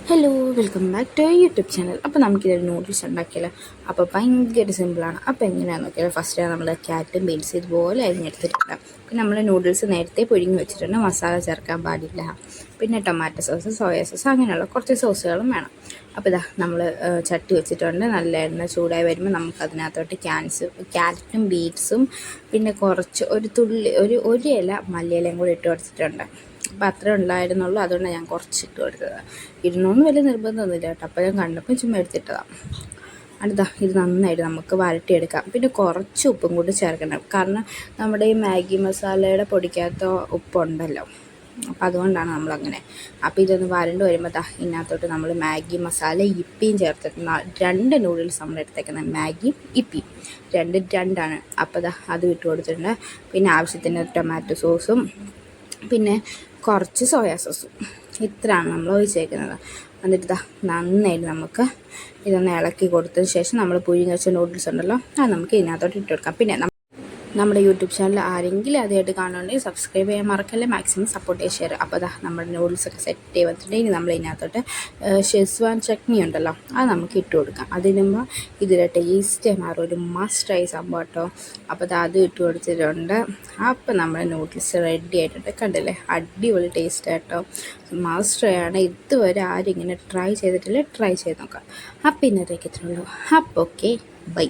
Hello welcome back to YouTube channel. അപ്പോൾ നമുക്കിതൊരു noodles ഉണ്ടാക്കിയാലോ. അപ്പോൾ ഭയങ്കര സിമ്പിളാണ്. അപ്പോൾ എങ്ങനെയാണെന്ന് നോക്കിയാൽ ഫസ്റ്റ് നമ്മൾ ക്യാരറ്റും ബീൻസ് ഇതുപോലെ അരിഞ്ഞെടുത്തിട്ടുണ്ട്. പിന്നെ നമ്മൾ നൂഡിൽസ് നേരത്തെ പുഴുങ്ങി വെച്ചിട്ടുണ്ട്, മസാല ചേർക്കാൻ പാടില്ല. പിന്നെ ടൊമാറ്റോ സോസ്, സോയ സോസ്, അങ്ങനെയുള്ള കുറച്ച് സോസുകളും വേണം. അപ്പോൾ ഇതാ നമ്മൾ ചട്ടി വെച്ചിട്ടുണ്ട്. നല്ല എണ്ണ ചൂടായി വരുമ്പോൾ നമുക്ക് അതിനകത്തോട്ട് ക്യാരറ്റും ബീൻസും പിന്നെ കുറച്ച് ഒരു തുള്ളി ഒരു ഇല മല്ലിയിലയും കൂടി ഇട്ട് കൊടുത്തിട്ടുണ്ട്. അപ്പോൾ അത്രേ ഉണ്ടായിരുന്നുള്ളൂ, അതുകൊണ്ട് ഞാൻ കുറച്ച് ഇട്ട് കൊടുത്തത്. ഇരുന്നൊന്നും വലിയ നിർബന്ധമൊന്നുമില്ല കേട്ടോ. അപ്പോൾ ഞാൻ കണ്ടപ്പോൾ ചുമ്മാ എടുത്തിട്ടതാണ്. അടുത്ത ഇത് നന്നായിട്ട് നമുക്ക് വരട്ടിയെടുക്കാം. പിന്നെ കുറച്ച് ഉപ്പും കൂടി ചേർക്കണം, കാരണം നമ്മുടെ ഈ മാഗി മസാലയുടെ പൊടിക്കകത്ത ഉപ്പുണ്ടല്ലോ, അപ്പോൾ അതുകൊണ്ടാണ് നമ്മളങ്ങനെ. അപ്പോൾ ഇതൊന്ന് വരണ്ട് വരുമ്പോൾ ഇതിനകത്തോട്ട് നമ്മൾ മാഗി മസാല ഇപ്പിയും ചേർത്തിട്ടുണ്ട്. 2 നൂഡിൽസ് നമ്മൾ എടുത്തേക്കുന്നത്, മാഗി ഇപ്പി രണ്ടാണ്. അപ്പോൾ അത് ഇട്ട് കൊടുത്തിട്ടുണ്ട്. പിന്നെ ആവശ്യത്തിന് ടൊമാറ്റോ സോസും പിന്നെ കുറച്ച് സോയാ സോസും, ഇത്രയാണ് നമ്മൾ ഒഴിച്ചേക്കുന്നത്. എന്നിട്ട് നന്നായിട്ട് നമുക്ക് ഇതൊന്ന് ഇളക്കി കൊടുത്തതിന് ശേഷം നമ്മൾ പുഴുങ്ങി വെച്ച നൂഡിൽസ് ഉണ്ടല്ലോ, അത് നമുക്ക് ഇതിനകത്തോട്ട് ഇട്ട് കൊടുക്കാം. പിന്നെ നമ്മുടെ യൂട്യൂബ് ചാനൽ ആരെങ്കിലും ആദ്യമായിട്ട് കാണുന്നുണ്ടെങ്കിൽ സബ്സ്ക്രൈബ് ചെയ്യാൻ മറക്കല്ലേ, മാക്സിമം സപ്പോർട്ട് ചെയ്ത് ഷെയർ. അപ്പോൾ നമ്മുടെ നൂഡിൽസൊക്കെ സെറ്റ് ചെയ്ത് വന്നിട്ടുണ്ട്. ഇനി നമ്മൾ ഇതിനകത്തോട്ട് ഷെസ്വാൻ ചട്നി ഉണ്ടല്ലോ, അത് നമുക്ക് ഇട്ട് കൊടുക്കാം. അതിനുമ്പോൾ ഇതിലെ ടേസ്റ്റ് മാറും, ഒരു മസ്റ്റ് ആയി സംഭവം കേട്ടോ. അപ്പോൾ അത് ഇട്ട് കൊടുത്തിട്ടുണ്ട്. അപ്പോൾ നമ്മുടെ നൂഡിൽസ് റെഡി ആയിട്ടുണ്ട്. കണ്ടില്ലേ, അടിപൊളി ടേസ്റ്റ് ആയിട്ടോ, മസ്റ്റ് ആണ്. ഇതുവരെ ആരും ഇങ്ങനെ ട്രൈ ചെയ്തിട്ടില്ല, ട്രൈ ചെയ്ത് നോക്കാം. അപ്പോൾ ഇന്നത്തേക്ക് ഇത്രയുള്ളൂ. അപ്പോൾ ഓക്കെ, ബൈ.